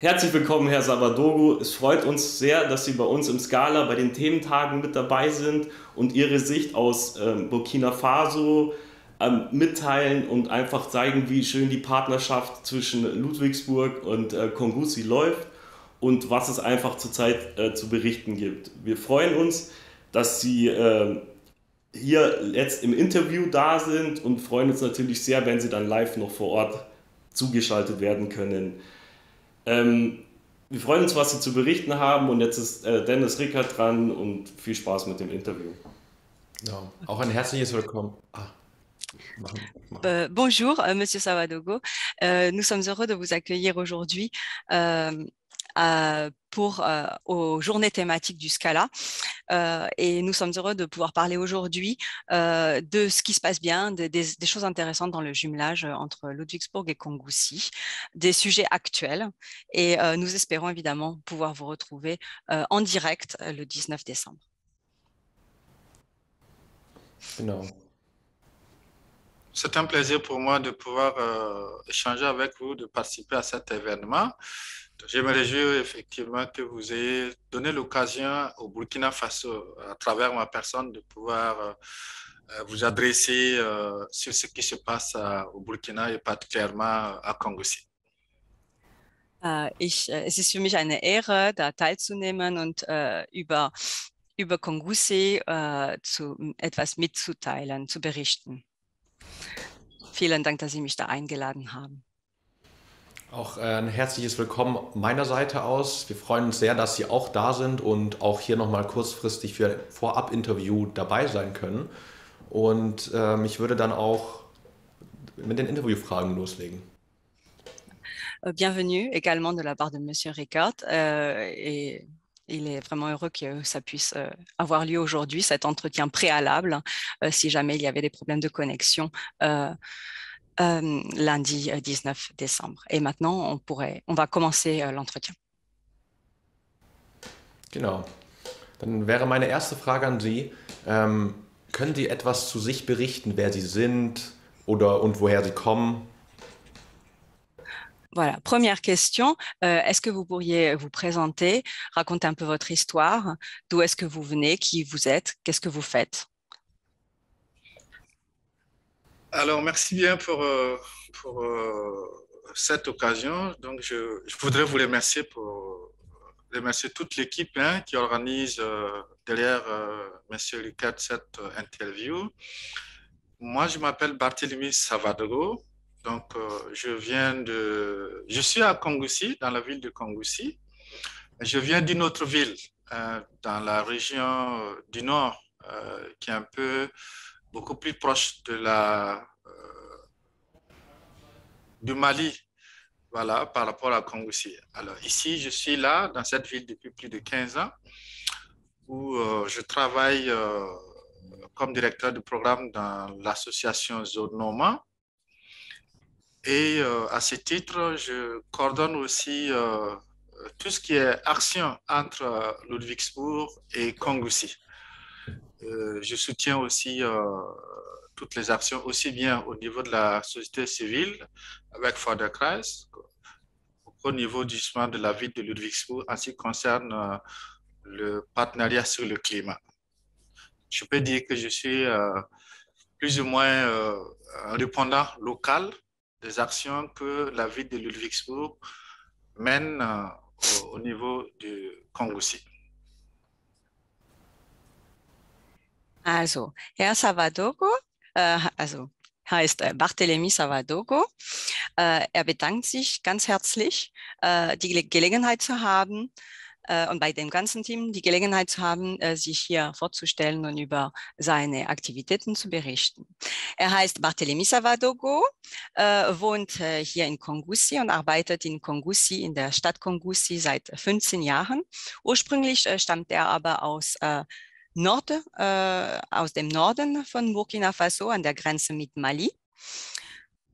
Herzlich willkommen, Herr Savadogo. Es freut uns sehr, dass Sie bei uns im Scala bei den Thementagen mit dabei sind und Ihre Sicht aus Burkina Faso mitteilen und einfach zeigen, wie schön die Partnerschaft zwischen Ludwigsburg und Kongussi läuft und was es einfach zurzeit zu berichten gibt. Wir freuen uns, dass Sie hier jetzt im Interview da sind und freuen uns natürlich sehr, wenn Sie dann live noch vor Ort zugeschaltet werden können. Ähm, Wir freuen uns, was Sie zu berichten haben und jetzt ist Dennis Rickert dran und viel Spaß mit dem Interview. Genau. Auch ein herzliches Willkommen. Machen. Bonjour, Monsieur Savadogo. Nous sommes heureux de vous accueillir aujourd'hui aux journées thématiques du Scala. Et nous sommes heureux de pouvoir parler aujourd'hui de ce qui se passe bien, des choses intéressantes dans le jumelage entre Ludwigsburg et Kongussi, des sujets actuels. Et nous espérons évidemment pouvoir vous retrouver en direct le 19 décembre. Genau. C'est un plaisir pour moi de pouvoir échanger avec vous, de participer à cet événement. Je me réjouis effectivement que vous ayez donné l'occasion au Burkina Faso, à travers ma personne, de pouvoir vous adresser sur ce qui se passe au Burkina et particulièrement à Kongossi. Es ist für mich eine Ehre, da teilzunehmen und über Kongussi etwas mitzuteilen, zu berichten. Vielen Dank, dass Sie mich da eingeladen haben. Auch ein herzliches Willkommen meiner Seite aus. Wir freuen uns sehr, dass Sie auch da sind und auch hier nochmal kurzfristig für ein Vorab-Interview dabei sein können. Und ich würde dann auch mit den Interviewfragen loslegen. Bienvenue également de la part de Monsieur Rickert. Et il est vraiment heureux que ça puisse avoir lieu aujourd'hui, cet entretien préalable, si jamais il y avait des problèmes de connexion lundi 19 décembre. Et maintenant, on va commencer l'entretien. Genau. Dann wäre meine erste Frage an Sie. Können Sie etwas zu sich berichten, wer Sie sind und woher Sie kommen? Voilà, première question. Est-ce que vous pourriez vous présenter, raconter un peu votre histoire, d'où est-ce que vous venez, qui vous êtes, qu'est-ce que vous faites? Alors, merci bien pour cette occasion. Donc, je voudrais vous remercier pour remercier toute l'équipe qui organise derrière Monsieur Lucas cette interview. Moi, je m'appelle Barthélemy Savadogo. Donc, je suis à Kongussi, dans la ville de Kongussi. Je viens d'une autre ville, dans la région du Nord, qui est un peu beaucoup plus proche du Mali, voilà, par rapport à Kongussi. Alors, ici, je suis là, dans cette ville, depuis plus de 15 ans, où je travaille comme directeur de programme dans l'association Zone Noma. Et à ce titre, je coordonne aussi tout ce qui est action entre Ludwigsburg et Kongussi. Je soutiens aussi toutes les actions, aussi bien au niveau de la société civile avec Förderkreis, au niveau justement de la ville de Ludwigsburg, en ce qui concerne le partenariat sur le climat. Je peux dire que je suis plus ou moins un répondant local des actions que la ville de Ludwigsburg mène au niveau du Kongussi. Also, Herr Savadogo, heißt Barthélemy Savadogo. Er bedankt sich ganz herzlich, die Gelegenheit zu haben, und bei dem ganzen Team die Gelegenheit zu haben, sich hier vorzustellen und über seine Aktivitäten zu berichten. Er heißt Barthélemy Savadogo, wohnt hier in Kongussi und arbeitet in Kongussi, in der Stadt Kongussi seit 15 Jahren. Ursprünglich stammt er aber aus dem Norden von Burkina Faso an der Grenze mit Mali.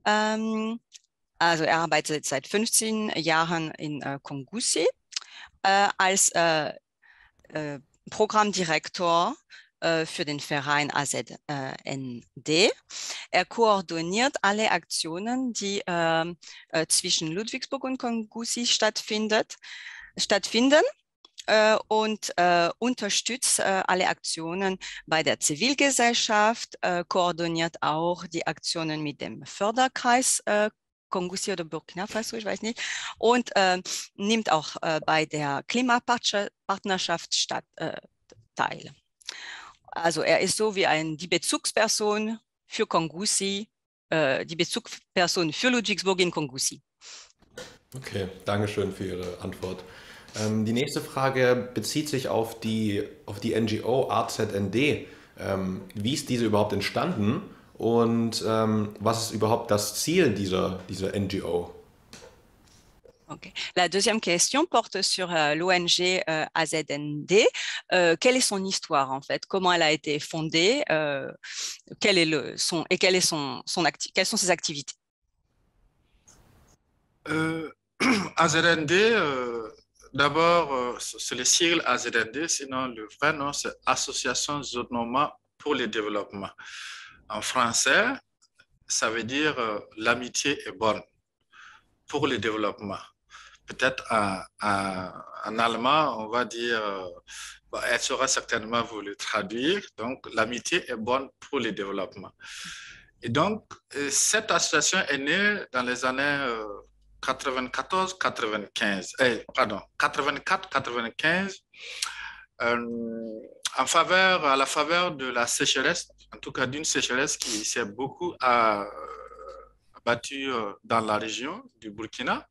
Also er arbeitet seit 15 Jahren in Kongussi als Programmdirektor für den Verein AZND. Er koordiniert alle Aktionen, die zwischen Ludwigsburg und Kongussi stattfinden und unterstützt alle Aktionen bei der Zivilgesellschaft, koordiniert auch die Aktionen mit dem Förderkreis Kongussi oder Burkina Faso, ich weiß nicht, und nimmt auch bei der Klimapartnerschaft teil. Also er ist so wie die Bezugsperson für Kongussi, die Bezugsperson für Ludwigsburg in Kongussi. Okay, danke schön für Ihre Antwort. Die nächste Frage bezieht sich auf die NGO AZND. Wie ist diese überhaupt entstanden und was ist überhaupt das Ziel dieser NGO? Okay. La deuxième question porte sur l'ONG AZND. Quelle est son histoire en fait? Comment elle a été fondée? Quelles sont ses activités? AZND, d'abord, c'est le sigle AZND, sinon le vrai nom c'est Association Zonoma pour le développement. En français, ça veut dire l'amitié est bonne pour le développement. Peut-être en allemand, on va dire, elle saura certainement vous le traduire. Donc, l'amitié est bonne pour le développement. Et donc, cette association est née dans les années 94-95, à la faveur de la sécheresse, en tout cas d'une sécheresse qui s'est beaucoup abattue dans la région du Burkina.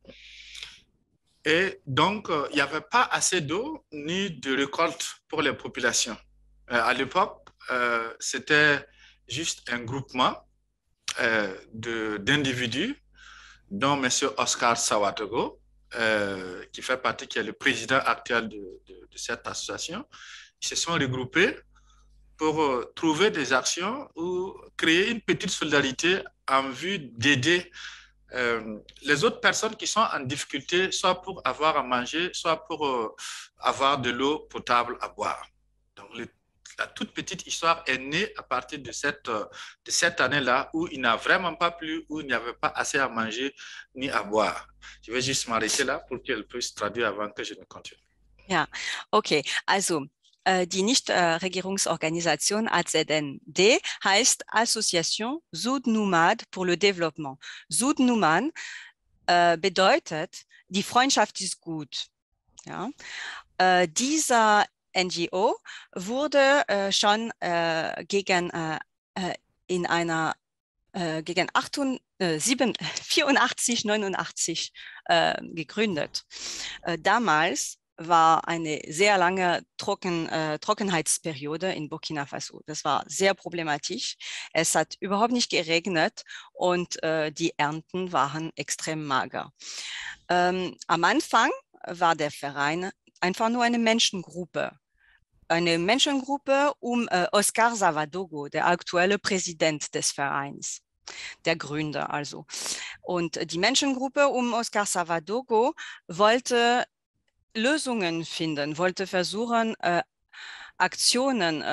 Et donc, il n'y avait pas assez d'eau ni de récolte pour les populations. À l'époque, c'était juste un groupement d'individus, dont M. Oscar Sawatogo, qui fait partie, qui est le président actuel de cette association. Ils se sont regroupés pour trouver des actions ou créer une petite solidarité en vue d'aider les autres personnes qui sont en difficulté, soit pour avoir à manger, soit pour avoir de l'eau potable à boire. Donc, la toute petite histoire est née à partir de cette année-là où il n'a vraiment pas plu, où il n'y avait pas assez à manger ni à boire. Je vais juste m'arrêter là pour qu'elle puisse traduire avant que je ne continue. Ja, okay. Also, die Nichtregierungsorganisation AZND heißt Association Sud Numad pour le Développement. Sud Numad bedeutet, die Freundschaft ist gut. Ja? Dieser NGO wurde schon gegen 84, 89 gegründet. Damals war eine sehr lange Trockenheitsperiode in Burkina Faso. Das war sehr problematisch. Es hat überhaupt nicht geregnet und die Ernten waren extrem mager. Am Anfang war der Verein einfach nur eine Menschengruppe um Oscar Savadogo, der aktuelle Präsident des Vereins, der Gründer also. Und die Menschengruppe um Oscar Savadogo wollte Lösungen finden, wollte versuchen, Aktionen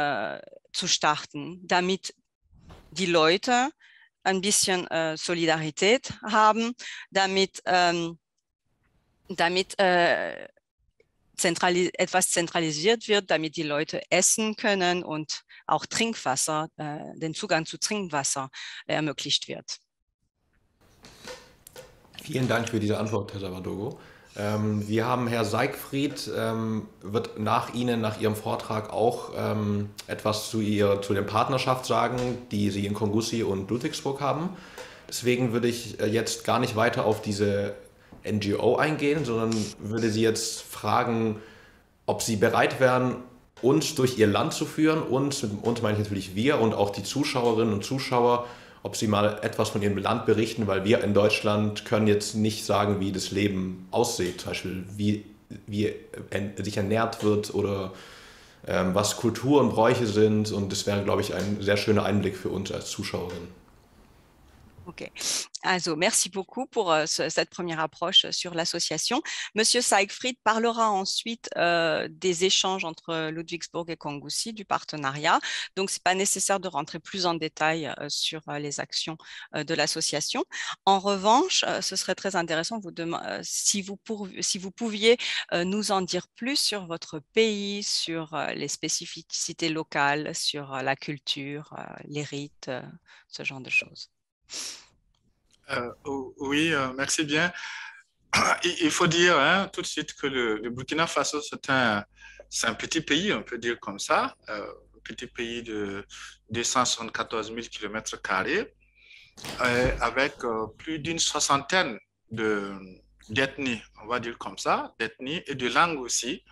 zu starten, damit die Leute ein bisschen Solidarität haben, damit etwas zentralisiert wird, damit die Leute essen können und auch Trinkwasser, den Zugang zu Trinkwasser ermöglicht wird. Vielen Dank für diese Antwort, Herr Savadogo. Wir haben Herr Seigfried, wird nach Ihnen, nach Ihrem Vortrag auch etwas zu der Partnerschaft sagen, die Sie in Kongussi und Ludwigsburg haben. Deswegen würde ich jetzt gar nicht weiter auf diese NGO eingehen, sondern würde Sie jetzt fragen, ob Sie bereit wären, uns durch Ihr Land zu führen, uns meine ich natürlich wir und auch die Zuschauerinnen und Zuschauer, ob Sie mal etwas von Ihrem Land berichten, weil wir in Deutschland können jetzt nicht sagen, wie das Leben aussieht, zum Beispiel wie sich ernährt wird oder was Kultur und Bräuche sind, und das wäre, glaube ich, ein sehr schöner Einblick für uns als Zuschauerinnen. Ok. Also, merci beaucoup pour cette première approche sur l'association. Monsieur Siegfried parlera ensuite des échanges entre Ludwigsburg et Kongusi, du partenariat. Donc, ce n'est pas nécessaire de rentrer plus en détail sur les actions de l'association. En revanche, ce serait très intéressant si vous pouviez nous en dire plus sur votre pays, sur les spécificités locales, sur la culture, les rites, ce genre de choses. Oui, merci bien. Il faut dire tout de suite que le Burkina Faso, c'est un petit pays, on peut dire comme ça, un petit pays de 274 000 km², avec plus d'une soixantaine d'ethnies, on va dire comme ça, d'ethnies et de langues aussi.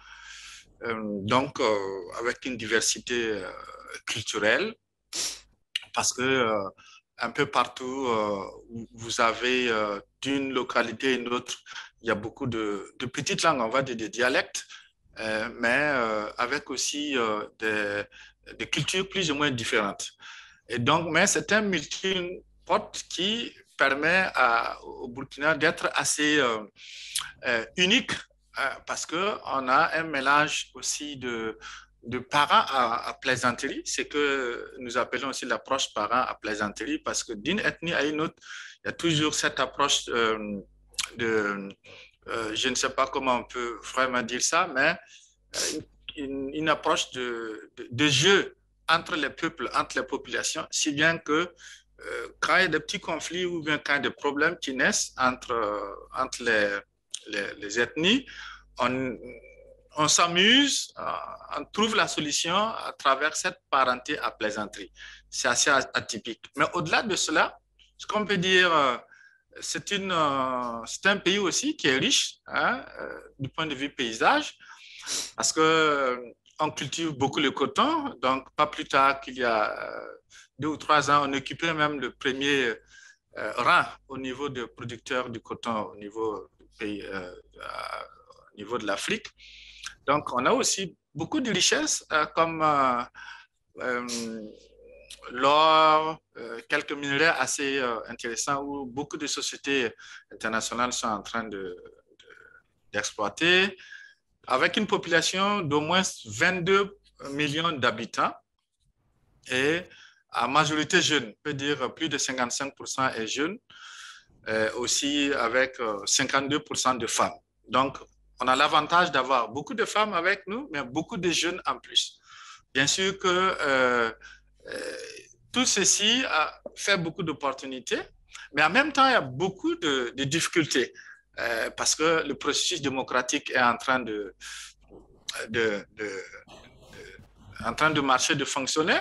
Donc, avec une diversité culturelle, parce que un peu partout où vous avez d'une localité à une autre, il y a beaucoup de petites langues, on va dire des dialectes, mais avec aussi des cultures plus ou moins différentes. Et donc, mais c'est un melting pot qui permet au Burkina d'être assez unique, parce qu'on a un mélange aussi de parents à plaisanterie, c'est que nous appelons aussi l'approche parents à plaisanterie, parce que d'une ethnie à une autre, il y a toujours cette approche je ne sais pas comment on peut vraiment dire ça, mais une approche de jeu entre les peuples, entre les populations, si bien que quand il y a des petits conflits ou bien quand il y a des problèmes qui naissent entre les ethnies, on s'amuse, on trouve la solution à travers cette parenté à plaisanterie. C'est assez atypique. Mais au-delà de cela, ce qu'on peut dire, c'est un pays aussi qui est riche du point de vue paysage, parce qu'on cultive beaucoup le coton. Donc, pas plus tard qu'il y a 2 ou 3 ans, on occupait même le premier rang au niveau de producteurs du coton au niveau du pays, au niveau de l'Afrique. Donc, on a aussi beaucoup de richesses comme l'or, quelques minerais assez intéressants où beaucoup de sociétés internationales sont en train d'exploiter, avec une population d'au moins 22 millions d'habitants et à majorité jeune, on peut dire plus de 55% est jeune, aussi avec 52% de femmes. Donc, on a l'avantage d'avoir beaucoup de femmes avec nous, mais beaucoup de jeunes en plus. Bien sûr que tout ceci a fait beaucoup d'opportunités, mais en même temps, il y a beaucoup de difficultés parce que le processus démocratique est en train en train de marcher, de fonctionner,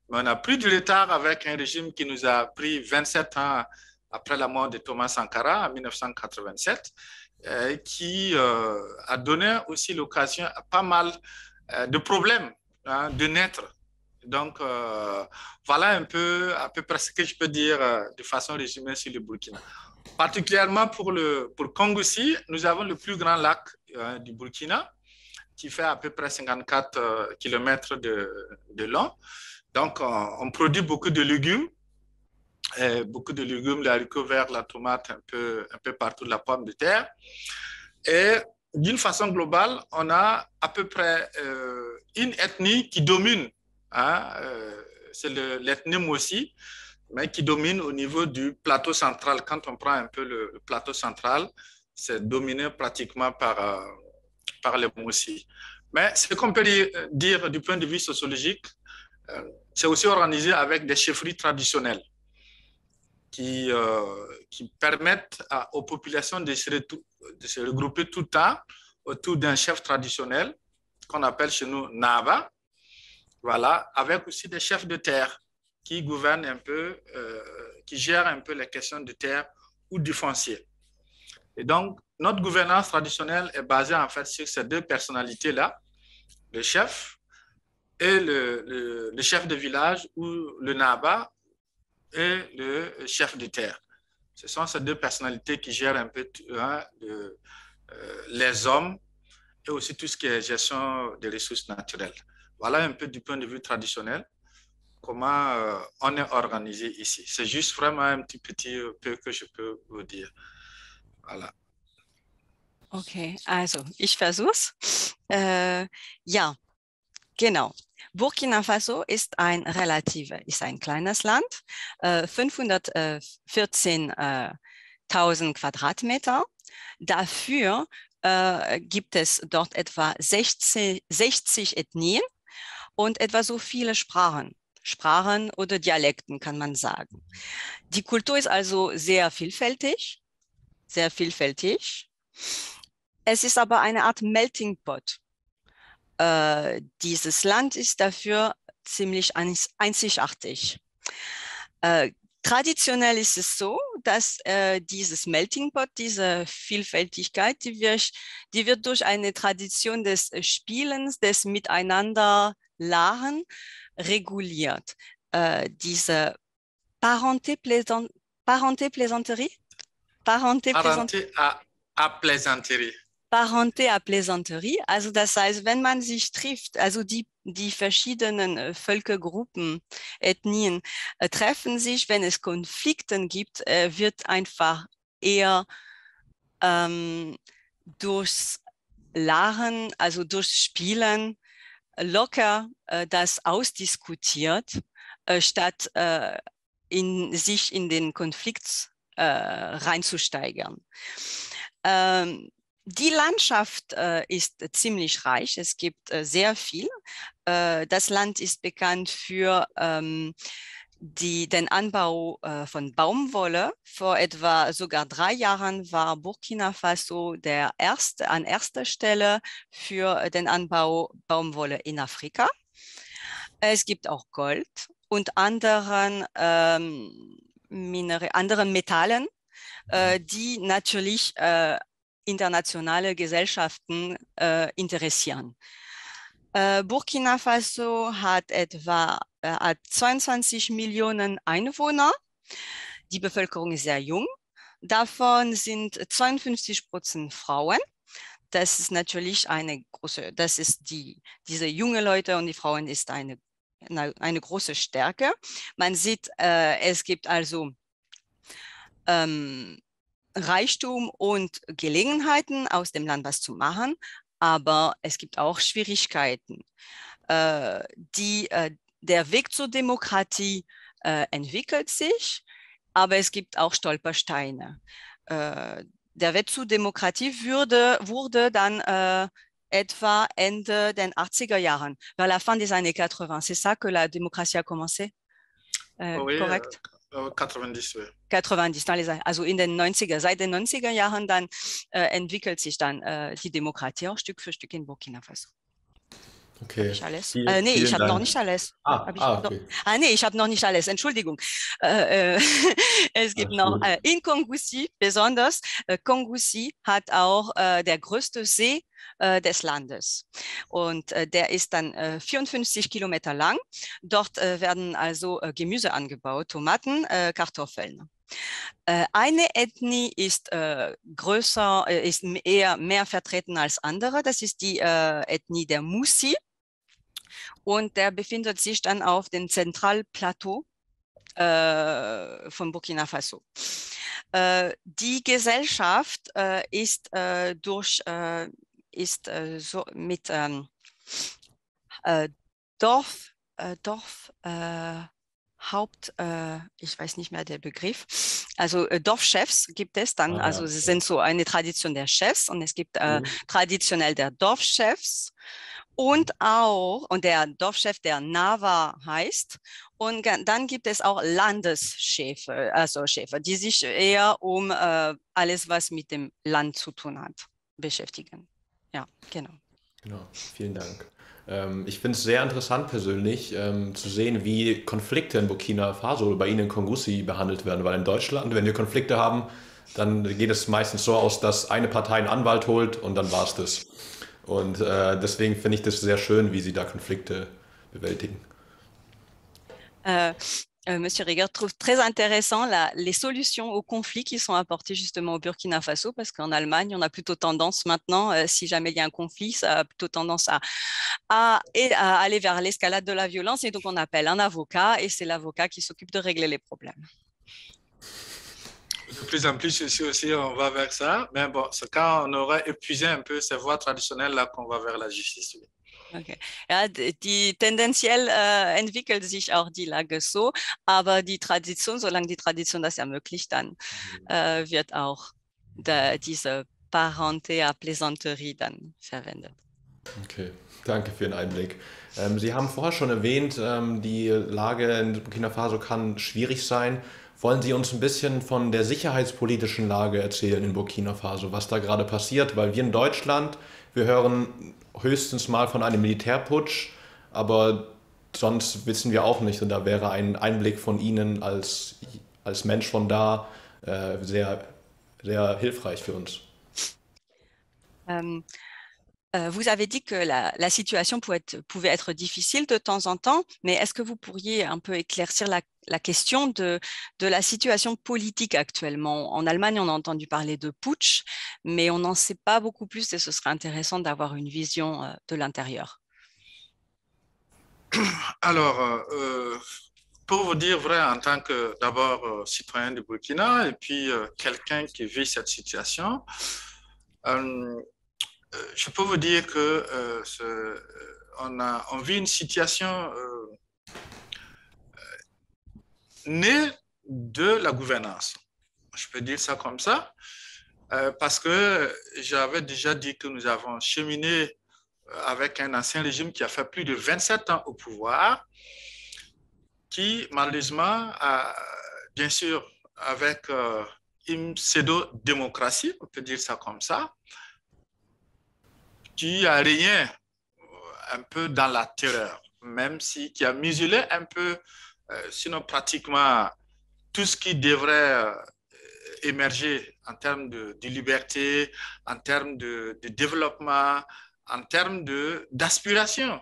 mais on a pris du retard avec un régime qui nous a pris 27 ans après la mort de Thomas Sankara en 1987, qui a donné aussi l'occasion à pas mal de problèmes de naître. Donc, voilà un peu, à peu près ce que je peux dire de façon résumée sur le Burkina. Particulièrement pour Kongusi, nous avons le plus grand lac du Burkina, qui fait à peu près 54 km de long. Donc, on produit beaucoup de légumes, les haricots verts, la tomate, un peu partout, la pomme de terre. Et d'une façon globale, on a à peu près une ethnie qui domine, c'est l'ethnie Mossi, mais qui domine au niveau du plateau central. Quand on prend un peu le plateau central, c'est dominé pratiquement par les Mossi. Mais ce qu'on peut dire du point de vue sociologique, c'est aussi organisé avec des chefferies traditionnelles qui permettent aux populations de se regrouper tout le temps autour d'un chef traditionnel qu'on appelle chez nous Naba, voilà, avec aussi des chefs de terre qui gouvernent un peu, qui gèrent un peu les questions de terre ou du foncier. Et donc, notre gouvernance traditionnelle est basée en fait sur ces deux personnalités-là, le chef et le chef de village ou le Naba et le chef de terre. Ce sont ces deux personnalités qui gèrent un peu les hommes et aussi tout ce qui est gestion des ressources naturelles. Voilà un peu du point de vue traditionnel. comment on est organisé ici. C'est juste vraiment un petit peu que je peux vous dire. Voilà. Okay, also ich versuch's. Ja, genau. Burkina Faso ist ist ein kleines Land, 514.000 Quadratmeter. Dafür gibt es dort etwa 60 Ethnien und etwa so viele Sprachen oder Dialekten kann man sagen. Die Kultur ist also sehr vielfältig, sehr vielfältig. Es ist aber eine Art Melting Pot. Dieses Land ist dafür ziemlich einzigartig. Traditionell ist es so, dass dieses Melting Pot, diese Vielfältigkeit, die wird durch eine Tradition des Spielens, des Miteinanderlachen reguliert. Diese Parenté-Plaisanterie? Parenté à plaisanterie. Parenté à Plaisanterie, also das heißt, wenn man sich trifft, also die verschiedenen Völkergruppen, Ethnien treffen sich, wenn es Konflikten gibt, wird einfach eher durchs Lachen, also durchs Spielen locker das ausdiskutiert, statt sich in den Konflikt reinzusteigern. Die Landschaft ist ziemlich reich. Es gibt sehr viel. Das Land ist bekannt für den Anbau von Baumwolle. Vor etwa sogar 3 Jahren war Burkina Faso an erster Stelle für den Anbau Baumwolle in Afrika. Es gibt auch Gold und anderen Metallen, die natürlich internationale Gesellschaften interessieren. Burkina Faso hat etwa 22 Millionen Einwohner. Die Bevölkerung ist sehr jung. Davon sind 52% Frauen. Das ist natürlich diese junge Leute und die Frauen ist eine große Stärke. Man sieht, es gibt also Reichtum und Gelegenheiten, aus dem Land was zu machen, aber es gibt auch Schwierigkeiten. Der Weg zur Demokratie entwickelt sich, aber es gibt auch Stolpersteine. Der Weg zur Demokratie wurde dann etwa Ende den 80er Jahren, vers la fin des années 80. C'est ça que la démocratie a commencé? Oui, Korrekt? 90, oui. 90, also in den 90er, seit den 90er Jahren dann entwickelt sich dann die Demokratie auch Stück für Stück in Burkina Faso. Okay. Ich alles? Vielen Ich habe noch Dank. nicht alles. Okay. Nee, ich habe noch nicht alles. Entschuldigung. Es gibt Alles noch gut. in Kongoussi besonders. Kongoussi hat auch der größte See des Landes. Und der ist dann 54 Kilometer lang. Dort werden also Gemüse angebaut, Tomaten, Kartoffeln. Eine Ethnie ist größer, ist eher mehr vertreten als andere. Das ist die Ethnie der Musi. Und der befindet sich dann auf dem Zentralplateau von Burkina Faso. Die Gesellschaft ist so mit ich weiß nicht mehr der Begriff, also Dorfchefs gibt es dann, also es sind so eine Tradition der Chefs und es gibt traditionell der Dorfchefs und der Dorfchef, der Nava heißt, und dann gibt es auch Landeschefe, also Chefe, die sich eher um alles, was mit dem Land zu tun hat, beschäftigen. Ja, genau. Genau, vielen Dank. Ich finde es sehr interessant persönlich zu sehen, wie Konflikte in Burkina Faso bei Ihnen in Kongoussi behandelt werden, weil in Deutschland, wenn wir Konflikte haben, dann geht es meistens so aus, dass eine Partei einen Anwalt holt und dann war es das. Und deswegen finde ich das sehr schön, wie Sie da Konflikte bewältigen. Monsieur Rieger trouve très intéressant les solutions aux conflits qui sont apportées justement au Burkina Faso, parce qu'en Allemagne, on a plutôt tendance maintenant, si jamais il y a un conflit, ça a plutôt tendance à aller vers l'escalade de la violence. Et donc, on appelle un avocat et c'est l'avocat qui s'occupe de régler les problèmes. De plus en plus, ici aussi, on va vers ça. Mais bon, c'est quand on aura épuisé un peu ces voies traditionnelles-là qu'on va vers la justice. Okay. Ja, die tendenziell entwickelt sich auch die Lage so, aber die Tradition, solange die Tradition das ermöglicht, dann wird auch diese Parenté à Plaisanterie dann verwendet. Okay, danke für den Einblick. Sie haben vorher schon erwähnt, die Lage in Burkina Faso kann schwierig sein. Wollen Sie uns ein bisschen von der sicherheitspolitischen Lage erzählen in Burkina Faso, was da gerade passiert? Weil wir in Deutschland, wir hören höchstens mal von einem Militärputsch, aber sonst wissen wir auch nicht. Und da wäre ein Einblick von Ihnen als Mensch von da sehr, sehr hilfreich für uns. Vous avez dit que la situation pouvait être difficile de temps en temps, mais est-ce que vous pourriez un peu éclaircir la question de la situation politique actuellement? En Allemagne, on a entendu parler de putsch, mais on n'en sait pas beaucoup plus et ce serait intéressant d'avoir une vision de l'intérieur. Alors, pour vous dire vrai, en tant que d'abord citoyen du Burkina et puis quelqu'un qui vit cette situation, je peux vous dire que on vit une situation née de la gouvernance. Je peux dire ça comme ça, parce que j'avais déjà dit que nous avons cheminé avec un ancien régime qui a fait plus de 27 ans au pouvoir, qui malheureusement a, bien sûr, avec une pseudo-démocratie, on peut dire ça comme ça, qui a régné un peu dans la terreur, même si qui a muselé un peu, sinon pratiquement tout ce qui devrait émerger en termes de liberté, en termes de développement, en termes d'aspiration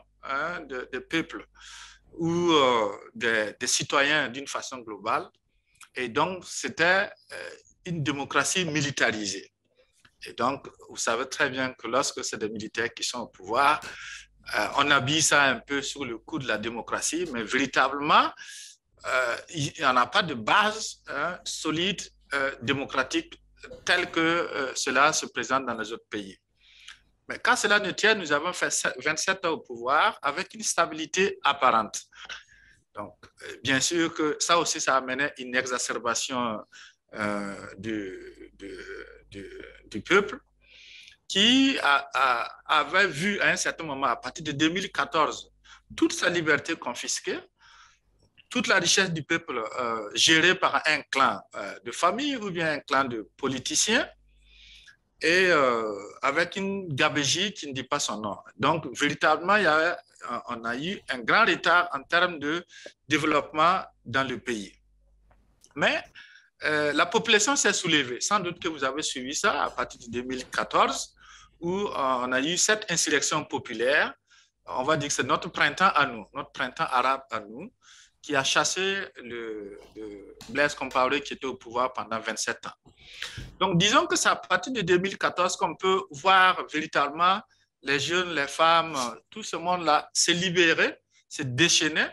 de peuple ou des citoyens d'une façon globale. Et donc, c'était une démocratie militarisée. Et donc, vous savez très bien que lorsque c'est des militaires qui sont au pouvoir, on habille ça un peu sur le coup de la démocratie, mais véritablement, il n'y en a pas de base solide démocratique telle que cela se présente dans les autres pays. Mais quand cela ne tient, nous avons fait 27 ans au pouvoir avec une stabilité apparente. Donc, bien sûr que ça aussi, ça amenait une exacerbation du peuple qui avait vu à un certain moment, à partir de 2014, toute sa liberté confisquée, toute la richesse du peuple gérée par un clan de famille ou bien un clan de politiciens et avec une gabegie qui ne dit pas son nom. Donc, véritablement, on a eu un grand retard en termes de développement dans le pays. Mais la population s'est soulevée. Sans doute que vous avez suivi ça à partir de 2014, où on a eu cette insurrection populaire. On va dire que c'est notre printemps à nous, notre printemps arabe à nous, qui a chassé le Blaise Compaoré qui était au pouvoir pendant 27 ans. Donc, disons que c'est à partir de 2014 qu'on peut voir véritablement les jeunes, les femmes, tout ce monde-là se libérer, se déchaîner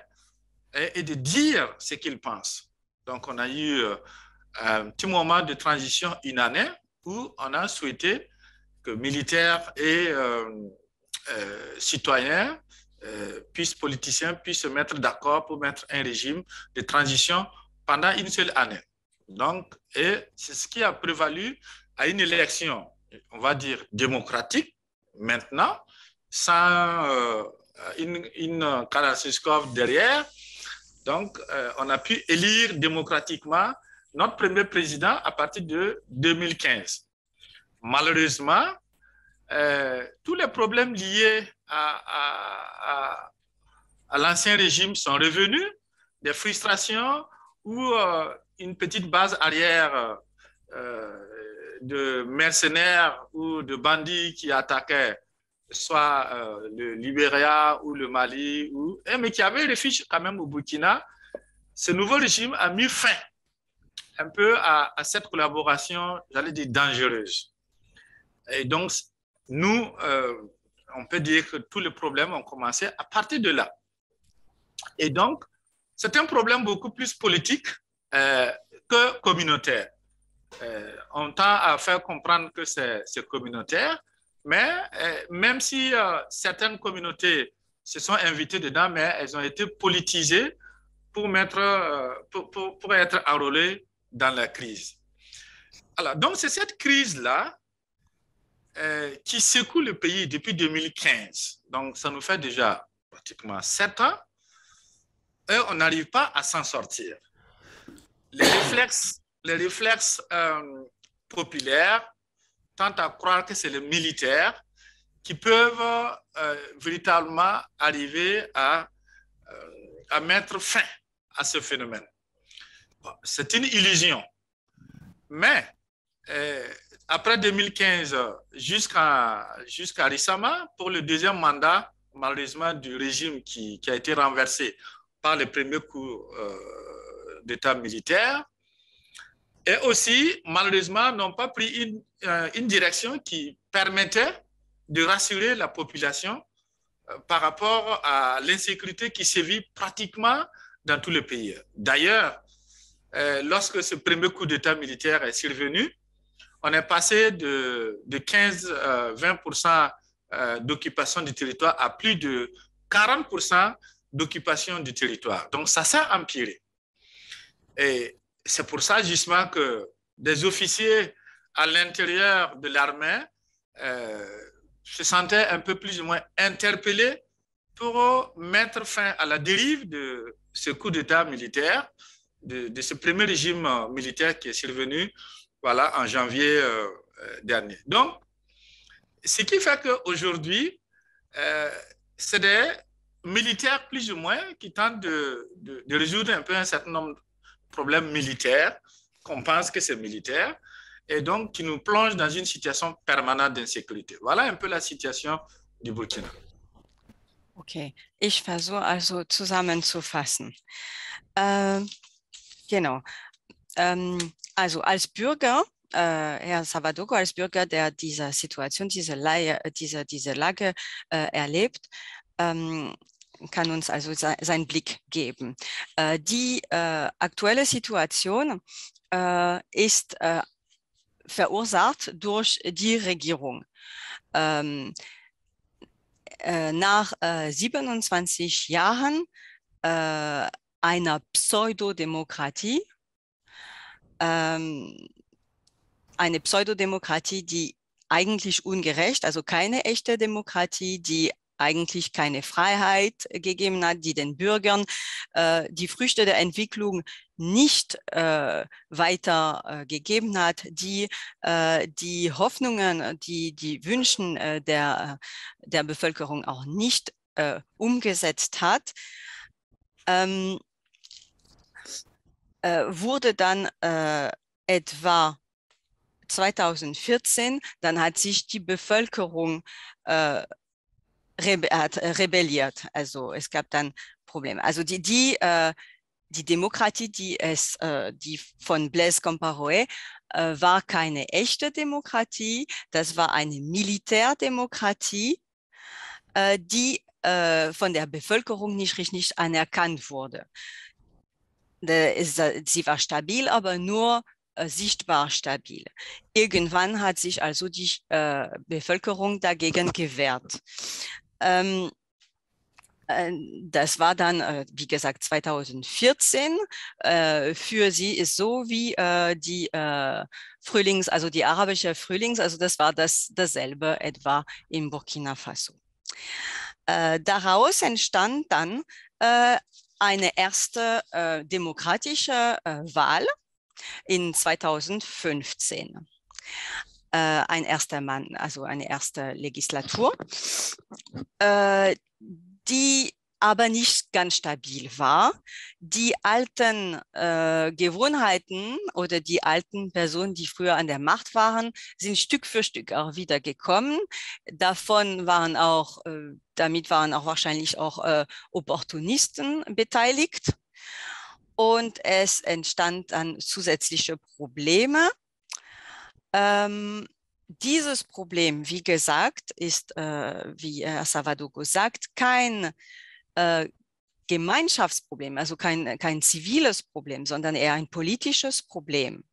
et de dire ce qu'ils pensent. Donc, on a eu un petit moment de transition, une année, où on a souhaité que militaires et citoyens, politiciens puissent se mettre d'accord pour mettre un régime de transition pendant une seule année. Donc, et c'est ce qui a prévalu à une élection, on va dire, démocratique, maintenant, sans une Kalachnikov derrière. Donc, on a pu élire démocratiquement notre premier président à partir de 2015. Malheureusement, tous les problèmes liés à l'ancien régime sont revenus, des frustrations ou une petite base arrière de mercenaires ou de bandits qui attaquaient soit le Libéria ou le Mali, mais qui avaient refuge quand même au Burkina, ce nouveau régime a mis fin un peu à cette collaboration, j'allais dire, dangereuse. Et donc, nous, on peut dire que tous les problèmes ont commencé à partir de là. Et donc, c'est un problème beaucoup plus politique que communautaire. On tend à faire comprendre que c'est communautaire, mais même si certaines communautés se sont invitées dedans, mais elles ont été politisées pour être enrôlées dans la crise. Alors, donc, c'est cette crise-là qui secoue le pays depuis 2015. Donc, ça nous fait déjà pratiquement 7 ans et on n'arrive pas à s'en sortir. Les réflexes populaires tentent à croire que c'est les militaires qui peuvent véritablement arriver à mettre fin à ce phénomène. Bon, c'est une illusion. Mais après 2015 jusqu'à récemment, pour le deuxième mandat, malheureusement, du régime qui a été renversé par le premier coup d'État militaire, et aussi, malheureusement, n'ont pas pris une direction qui permettait de rassurer la population par rapport à l'insécurité qui sévit pratiquement dans tout le pays. D'ailleurs, lorsque ce premier coup d'État militaire est survenu, on est passé de 15-20% d'occupation du territoire à plus de 40% d'occupation du territoire. Donc, ça s'est empiré. Et c'est pour ça, justement, que des officiers à l'intérieur de l'armée se sentaient un peu plus ou moins interpellés pour mettre fin à la dérive de ce coup d'État militaire, de ce premier régime militaire qui est survenu voilà, en janvier dernier. Donc, ce qui fait qu'aujourd'hui, c'est des militaires plus ou moins qui tentent de résoudre un peu un certain nombre de problèmes militaires, qu'on pense que c'est militaire, et donc qui nous plonge dans une situation permanente d'insécurité. Voilà un peu la situation du Burkina. Okay, ich versuche also zusammenzufassen. Genau. Also als Bürger, Herr Savadogo, als Bürger, der diese Situation, diese Lage erlebt, kann uns also seinen Blick geben. Die aktuelle Situation ist verursacht durch die Regierung. Nach 27 Jahren einer Pseudodemokratie, eine Pseudodemokratie, die eigentlich ungerecht, also keine echte Demokratie, die eigentlich keine Freiheit gegeben hat, die den Bürgern die Früchte der Entwicklung nicht weiter gegeben hat, die die Hoffnungen, die Wünschen der Bevölkerung auch nicht umgesetzt hat, wurde dann etwa 2014, dann hat sich die Bevölkerung rebelliert. Also es gab dann Probleme. Also die Demokratie, die von Blaise Compaoré war keine echte Demokratie, das war eine Militärdemokratie, die von der Bevölkerung nicht richtig anerkannt wurde. Sie war stabil, aber nur sichtbar stabil. Irgendwann hat sich also die Bevölkerung dagegen gewehrt. Das war dann, wie gesagt, 2014. Für sie ist so wie die Frühlings, also die arabische Frühlings, also das war dasselbe etwa in Burkina Faso. Daraus entstand dann eine erste demokratische Wahl in 2015. Ein erster Mann, also eine erste Legislatur, die aber nicht ganz stabil war. Die alten Gewohnheiten oder die alten Personen, die früher an der Macht waren, sind Stück für Stück auch wieder gekommen. Damit waren auch wahrscheinlich auch Opportunisten beteiligt. und es entstand dann zusätzliche Probleme. Dieses Problem, wie gesagt, ist, wie Herr Savadogo sagt, kein Gemeinschaftsproblem, also kein ziviles Problem, sondern eher ein politisches Problem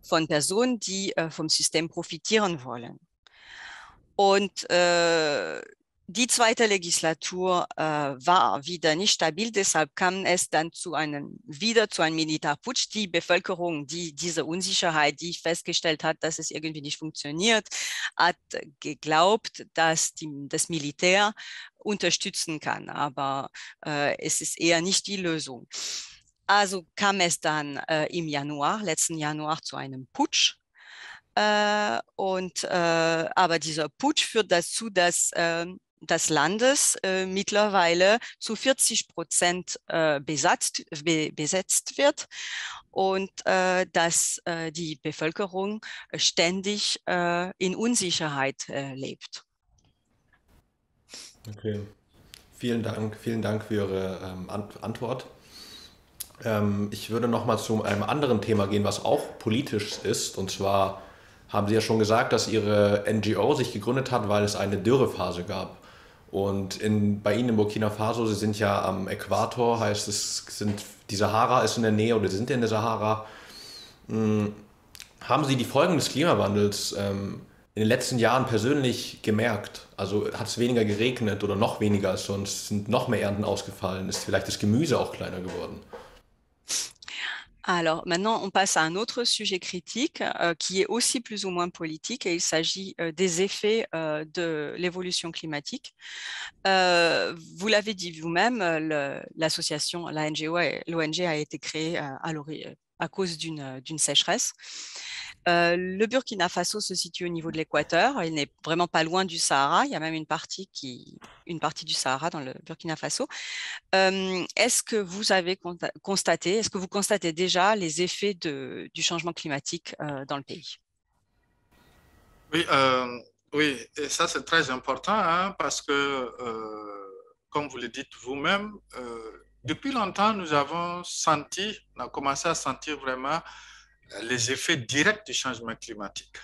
von Personen, die vom System profitieren wollen. Und die zweite Legislatur war wieder nicht stabil, deshalb kam es dann wieder zu einem Militärputsch. Die Bevölkerung, die diese Unsicherheit, die festgestellt hat, dass es irgendwie nicht funktioniert, hat geglaubt, dass das Militär unterstützen kann, aber es ist eher nicht die Lösung. Also kam es dann im letzten Januar zu einem Putsch. Aber dieser Putsch führt dazu, dass das Landes mittlerweile zu 40% besetzt wird und dass die Bevölkerung ständig in Unsicherheit lebt. Okay, vielen Dank für Ihre Antwort. Ich würde noch mal zu einem anderen Thema gehen, was auch politisch ist. Und zwar haben Sie ja schon gesagt, dass Ihre NGO sich gegründet hat, weil es eine Dürrephase gab. Und bei Ihnen in Burkina Faso, Sie sind ja am Äquator, heißt es, die Sahara ist in der Nähe oder sind in der Sahara. Haben Sie die Folgen des Klimawandels in den letzten Jahren persönlich gemerkt? Also hat es weniger geregnet oder noch weniger als sonst? Sind noch mehr Ernten ausgefallen? Ist vielleicht das Gemüse auch kleiner geworden? Alors maintenant, on passe à un autre sujet critique qui est aussi plus ou moins politique et il s'agit des effets de l'évolution climatique. Vous l'avez dit vous-même, l'association, la NGO, l'ONG a été créée à cause d'une sécheresse. Le Burkina Faso se situe au niveau de l'équateur. Il n'est vraiment pas loin du Sahara. Il y a même une partie du Sahara dans le Burkina Faso. Est-ce que vous avez constaté, est-ce que vous constatez déjà les effets du changement climatique dans le pays? Oui, oui, et ça c'est très important hein, parce que, comme vous le dites vous-même, depuis longtemps nous avons on a commencé à sentir vraiment les effets directs du changement climatique.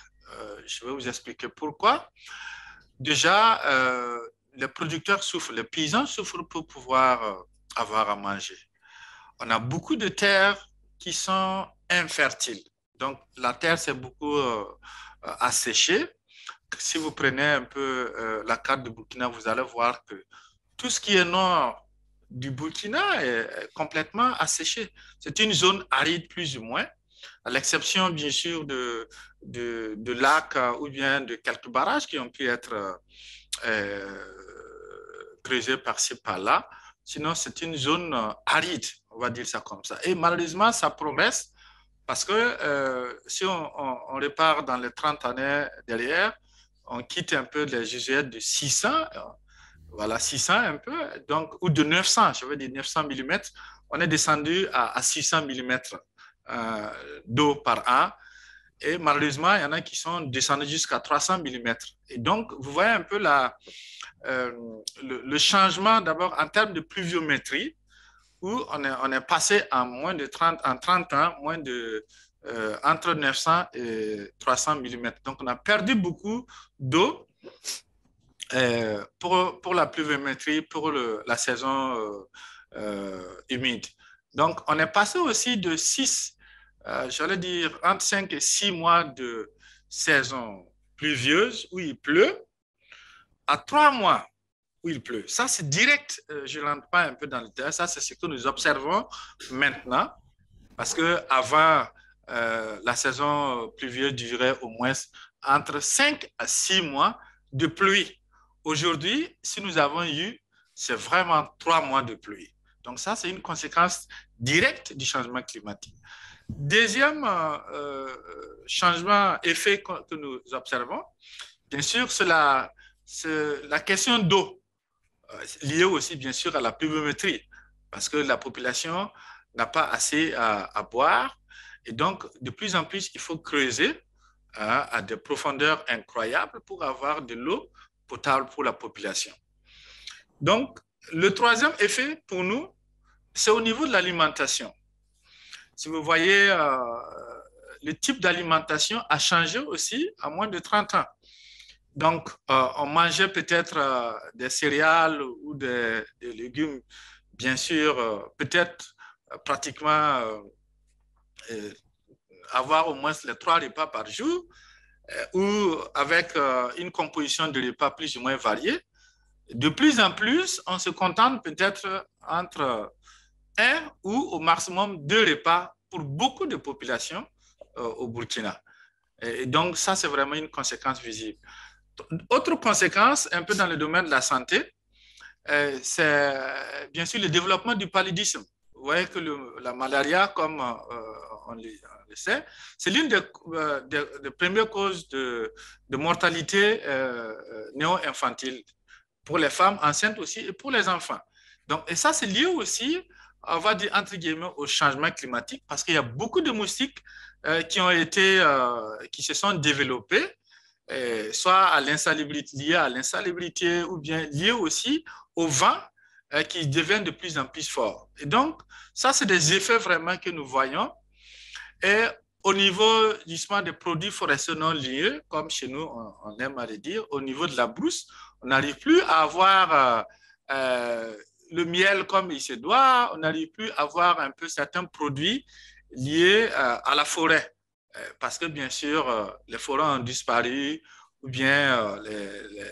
Je vais vous expliquer pourquoi. Déjà, les producteurs souffrent, les paysans souffrent pour pouvoir avoir à manger. On a beaucoup de terres qui sont infertiles. Donc, la terre s'est beaucoup asséchée. Si vous prenez un peu la carte du Burkina, vous allez voir que tout ce qui est nord du Burkina est complètement asséché. C'est une zone aride plus ou moins, à l'exception bien sûr de lacs ou bien de quelques barrages qui ont pu être creusés par-ci par-là. Sinon, c'est une zone aride, on va dire ça comme ça. Et malheureusement, ça progresse parce que si on repart dans les 30 années derrière, on quitte un peu les usuels de 600, voilà, 600 un peu, donc, ou de 900, je veux dire 900 mm, on est descendu à 600 mm d'eau par an. Et malheureusement, il y en a qui sont descendus jusqu'à 300 mm. Et donc, vous voyez un peu le changement d'abord en termes de pluviométrie, où on est passé en 30 ans, entre 900 et 300 mm. Donc, on a perdu beaucoup d'eau pour la pluviométrie, pour la saison humide. Donc, on est passé aussi de 6, j'allais dire, entre 5 et 6 mois de saison pluvieuse où il pleut, à 3 mois où il pleut. Ça, c'est direct, je ne rentre pas un peu dans le détail, ça, c'est ce que nous observons maintenant, parce qu'avant, la saison pluvieuse durait au moins entre 5 à 6 mois de pluie. Aujourd'hui, si nous avons eu, c'est vraiment 3 mois de pluie. Donc ça, c'est une conséquence directe du changement climatique. Deuxième changement, effet que nous observons, bien sûr, c'est la question d'eau, liée aussi, bien sûr, à la pluviométrie, parce que la population n'a pas assez à boire. Et donc, de plus en plus, il faut creuser à des profondeurs incroyables pour avoir de l'eau potable pour la population. Donc, le troisième effet pour nous, c'est au niveau de l'alimentation. Si vous voyez, le type d'alimentation a changé aussi à moins de 30 ans. Donc, on mangeait peut-être des céréales ou des légumes, bien sûr, peut-être pratiquement avoir au moins les 3 repas par jour, ou avec une composition de repas plus ou moins variée. De plus en plus, on se contente peut-être entre 1 ou au maximum 2 repas pour beaucoup de populations au Burkina. Et donc, ça, c'est vraiment une conséquence visible. Autre conséquence, un peu dans le domaine de la santé, c'est bien sûr le développement du paludisme. Vous voyez que la malaria, comme on le sait, c'est l'une des premières causes de mortalité néo-infantile pour les femmes enceintes aussi et pour les enfants. Donc, et ça, c'est lié aussi, on va dire, entre guillemets, au changement climatique, parce qu'il y a beaucoup de moustiques qui se sont développés, soit à l'insalubrité, lié à l'insalubrité, ou bien lié aussi au vent qui devient de plus en plus fort. Et donc, ça, c'est des effets vraiment que nous voyons. Et au niveau justement des produits forestiers non liés, comme chez nous, on aime à le dire, au niveau de la brousse, on n'arrive plus à avoir le miel comme il se doit, on n'arrive plus à avoir un peu certains produits liés à la forêt. Parce que bien sûr, les forêts ont disparu, ou bien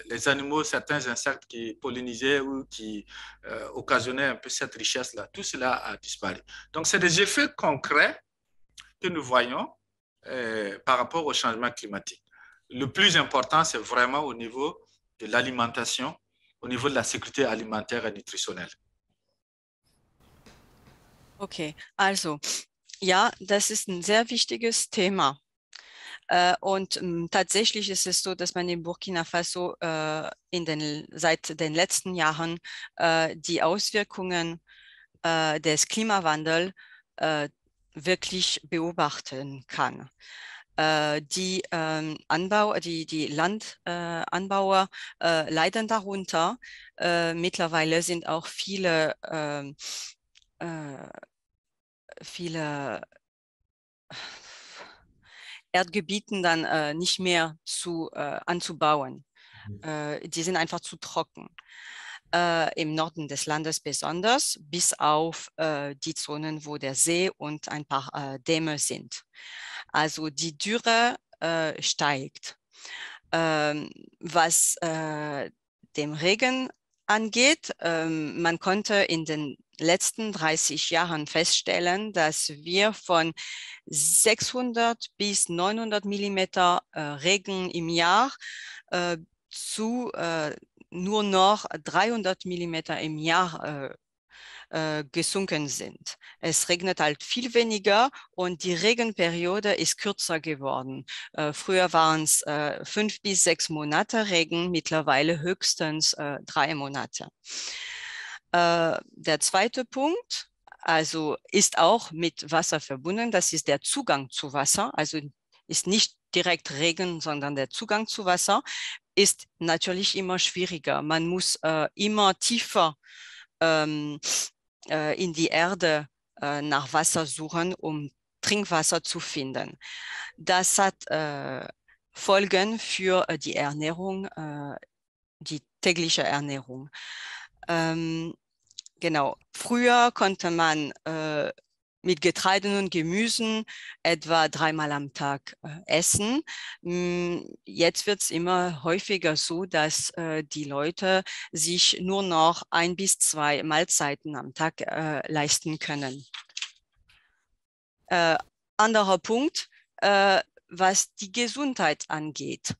les animaux, certains insectes qui pollinisaient ou qui occasionnaient un peu cette richesse-là, tout cela a disparu. Donc, c'est des effets concrets que nous voyons par rapport au changement climatique. Le plus important, c'est vraiment au niveau de l'alimentation, au niveau de la sécurité alimentaire et nutritionnelle. Okay, also ja, das ist ein sehr wichtiges Thema. Und tatsächlich ist es so, dass man in Burkina Faso seit den letzten Jahren die Auswirkungen des Klimawandels wirklich beobachten kann. Die Landanbauer leiden darunter. Mittlerweile sind auch viele Erdgebieten dann nicht mehr anzubauen. Die sind einfach zu trocken. Im Norden des Landes besonders, bis auf die Zonen, wo der See und ein paar Dämme sind. Also die Dürre steigt. Was dem Regen angeht, man konnte in den letzten 30 Jahren feststellen, dass wir von 600 bis 900 Millimeter Regen im Jahr zu nur noch 300 Millimeter im Jahr gesunken sind. Es regnet halt viel weniger und die Regenperiode ist kürzer geworden. Früher waren es 5 bis 6 Monate Regen, mittlerweile höchstens 3 Monate. Der zweite Punkt, also ist auch mit Wasser verbunden, das ist der Zugang zu Wasser, also ist nicht direkt Regen, sondern der Zugang zu Wasser ist natürlich immer schwieriger. Man muss immer tiefer in die Erde nach Wasser suchen, um Trinkwasser zu finden. Das hat Folgen für die Ernährung, die tägliche Ernährung. Genau, früher konnte man mit Getreiden und Gemüsen etwa 3-mal am Tag essen. Jetzt wird es immer häufiger so, dass die Leute sich nur noch 1 bis 2 Mahlzeiten am Tag leisten können. Anderer Punkt, was die Gesundheit angeht.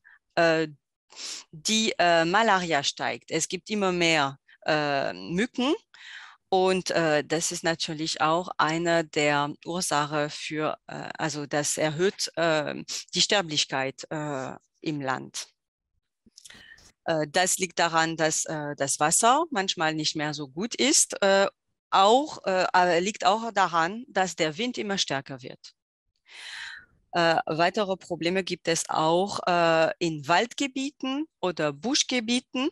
Die Malaria steigt. Es gibt immer mehr Mücken. Und das ist natürlich auch eine der Ursachen für, also das erhöht die Sterblichkeit im Land. Das liegt daran, dass das Wasser manchmal nicht mehr so gut ist. Liegt auch daran, dass der Wind immer stärker wird. Weitere Probleme gibt es auch in Waldgebieten oder Buschgebieten.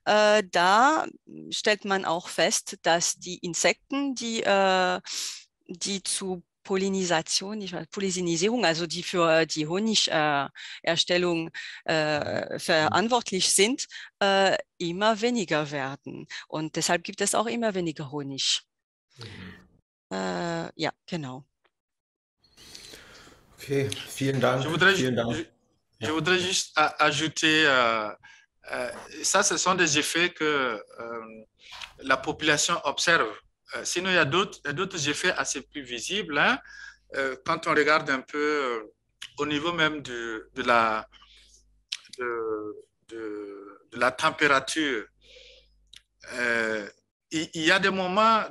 Da stellt man auch fest, dass die Insekten, die zu Pollinisierung, also die für die Honigerstellung verantwortlich sind, immer weniger werden. Und deshalb gibt es auch immer weniger Honig. Ja, genau. Okay, vielen Dank. Je voudrais juste ajouter, ça, ce sont des effets que la population observe. Sinon, il y a d'autres effets assez plus visibles. Hein, quand on regarde un peu au niveau même de la température, il y a des moments,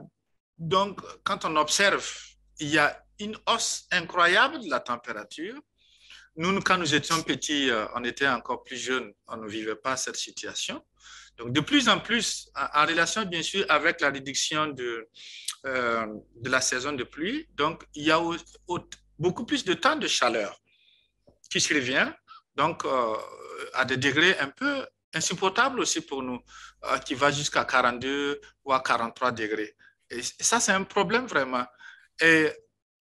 donc, quand on observe, il y a une hausse incroyable de la température. Nous, quand nous étions petits, on était encore plus jeunes, on ne vivait pas cette situation. Donc, de plus en plus, en relation, bien sûr, avec la réduction de la saison de pluie, donc, il y a beaucoup plus de temps de chaleur qui survient, donc, à des degrés un peu insupportables aussi pour nous, qui va jusqu'à 42 ou à 43 degrés. Et ça, c'est un problème vraiment. Et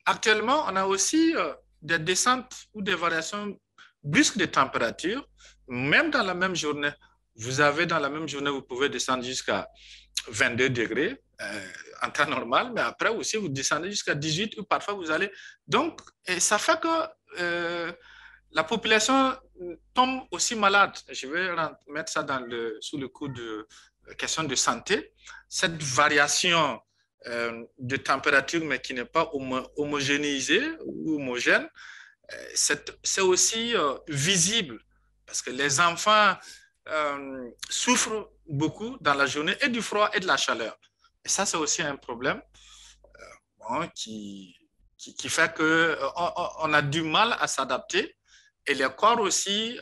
actuellement, on a aussi des descentes ou des variations brusques de température, même dans la même journée. Vous avez dans la même journée, vous pouvez descendre jusqu'à 22 degrés en temps normal, mais après aussi, vous descendez jusqu'à 18 ou parfois vous allez... Donc, et ça fait que la population tombe aussi malade. Je vais mettre ça sous le coup de question de santé. Cette variation de température, mais qui n'est pas homogénéisée ou homogène, c'est aussi visible parce que les enfants souffrent beaucoup dans la journée et du froid et de la chaleur. Et ça, c'est aussi un problème qui fait qu'on a du mal à s'adapter. Et les corps aussi,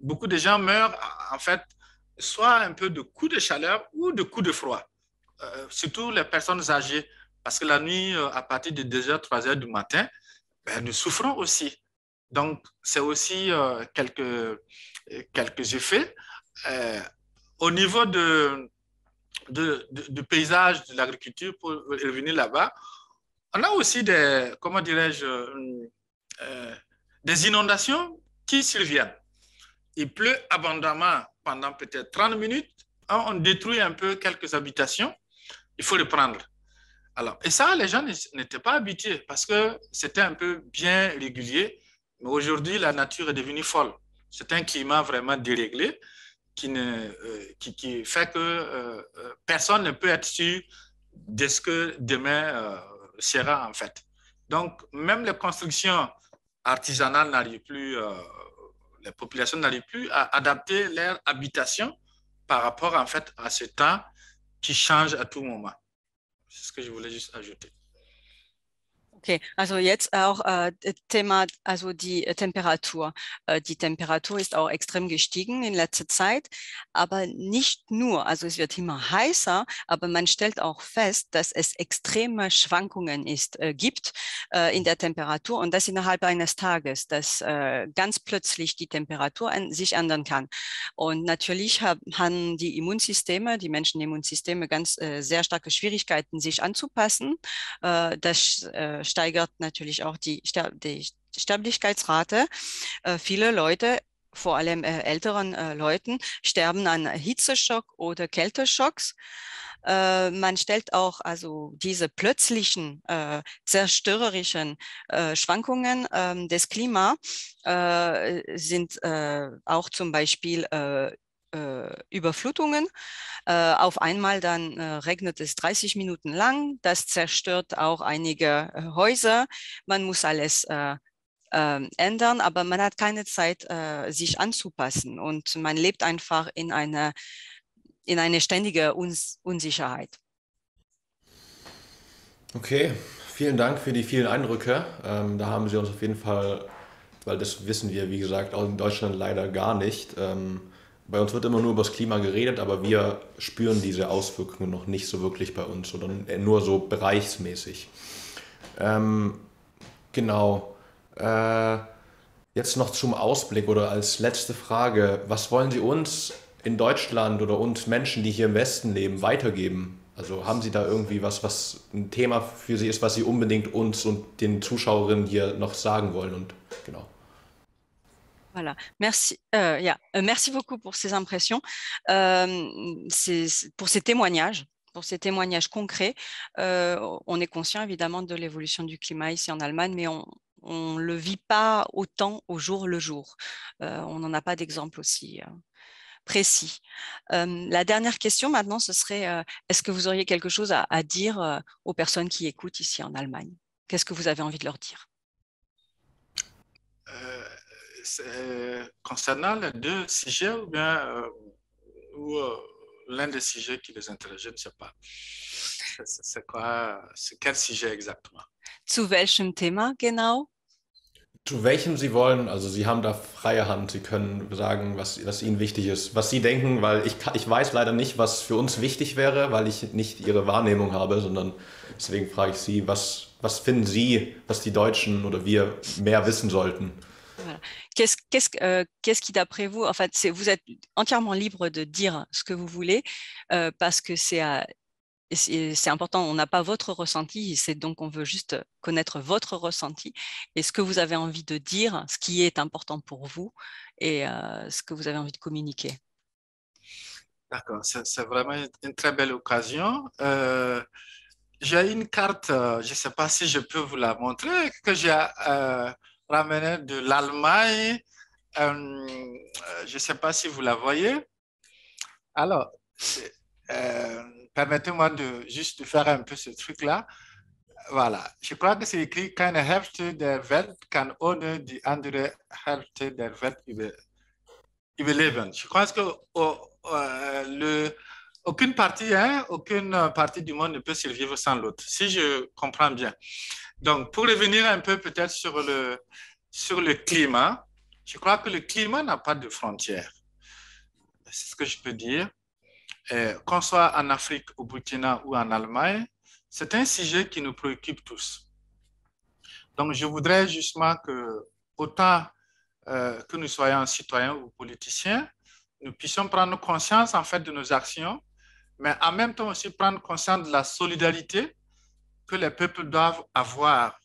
beaucoup de gens meurent en fait, soit un peu de coups de chaleur ou de coups de froid. Surtout les personnes âgées, parce que la nuit, à partir de 2h, 3h du matin, nous souffrons aussi. Donc, c'est aussi quelques effets. Au niveau du paysage, de l'agriculture, pour revenir là-bas, on a aussi des, comment dirais-je, des inondations qui surviennent. Il pleut abondamment pendant peut-être 30 minutes, on détruit un peu quelques habitations, il faut reprendre. Alors, et ça, les gens n'étaient pas habitués parce que c'était un peu bien régulier. Mais aujourd'hui, la nature est devenue folle. C'est un climat vraiment déréglé qui fait que personne ne peut être sûr de ce que demain sera en fait. Donc, même les constructions artisanales n'arrivent plus, les populations n'arrivent plus à adapter leur habitation par rapport en fait à ce temps qui change à tout moment. C'est ce que je voulais juste ajouter. Okay, also jetzt auch Thema, also die Temperatur. Die Temperatur ist auch extrem gestiegen in letzter Zeit, aber nicht nur, also es wird immer heißer, aber man stellt auch fest, dass es extreme Schwankungen gibt in der Temperatur und das innerhalb eines Tages, dass ganz plötzlich die Temperatur sich ändern kann. Und natürlich haben die Immunsysteme, die Menschenimmunsysteme ganz sehr starke Schwierigkeiten, sich anzupassen. Das steigert natürlich auch die Sterblichkeitsrate. Viele Leute, vor allem älteren Leuten, sterben an Hitzeschock oder Kälteschocks. Man stellt auch also diese plötzlichen zerstörerischen Schwankungen des Klimas sind auch zum Beispiel Überflutungen. Auf einmal dann regnet es 30 Minuten lang. Das zerstört auch einige Häuser. Man muss alles ändern, aber man hat keine Zeit, sich anzupassen und man lebt einfach in eine ständige Unsicherheit. Okay, vielen Dank für die vielen Eindrücke. Da haben Sie uns auf jeden Fall, weil das wissen wir, wie gesagt, auch in Deutschland leider gar nicht. Bei uns wird immer nur über das Klima geredet, aber wir spüren diese Auswirkungen noch nicht so wirklich bei uns, sondern nur so bereichsmäßig. Genau. Jetzt noch zum Ausblick oder als letzte Frage. Was wollen Sie uns in Deutschland oder uns Menschen, die hier im Westen leben, weitergeben? Also haben Sie da irgendwie was ein Thema für Sie ist, was Sie unbedingt uns und den Zuschauerinnen hier noch sagen wollen? Und genau. Voilà, merci, merci beaucoup pour ces impressions, pour ces témoignages concrets. On est conscient évidemment de l'évolution du climat ici en Allemagne, mais on ne le vit pas autant au jour le jour. On n'en a pas d'exemple aussi précis. La dernière question maintenant, ce serait, est-ce que vous auriez quelque chose à dire aux personnes qui écoutent ici en Allemagne? Qu'est-ce que vous avez envie de leur dire? Concernant les deux sujets ou bien l'un des sujets qui les intéresse, je ne sais pas. C'est quoi, c'est quel sujet exactement? Zu welchem Thema genau? Zu welchem Sie wollen, also Sie haben da freie Hand, Sie können sagen, was Ihnen wichtig ist, was Sie denken, weil ich weiß leider nicht, was für uns wichtig wäre, weil ich nicht Ihre Wahrnehmung habe, sondern deswegen frage ich Sie, was finden Sie, was die Deutschen oder wir mehr wissen sollten? Voilà. Qu'est-ce qui, d'après vous, en fait, vous êtes entièrement libre de dire ce que vous voulez parce que c'est important, on n'a pas votre ressenti, c'est donc on veut juste connaître votre ressenti et ce que vous avez envie de dire, ce qui est important pour vous et ce que vous avez envie de communiquer. D'accord, c'est vraiment une très belle occasion. J'ai une carte, je ne sais pas si je peux vous la montrer, que j'ai ramenée de l'Allemagne. Je ne sais pas si vous la voyez. Alors, permettez-moi juste de faire un peu ce truc-là. Voilà, je crois que c'est écrit keine Hälfte der Welt kann ohne die andere Hälfte der Welt überleben. Je crois que aucune partie du monde ne peut survivre sans l'autre, si je comprends bien. Donc, pour revenir un peu peut-être sur le climat, je crois que le climat n'a pas de frontières. C'est ce que je peux dire. Qu'on soit en Afrique, au Burkina ou en Allemagne, c'est un sujet qui nous préoccupe tous. Donc, je voudrais justement que, autant que nous soyons citoyens ou politiciens, nous puissions prendre conscience en fait de nos actions, mais en même temps aussi prendre conscience de la solidarité que les peuples doivent avoir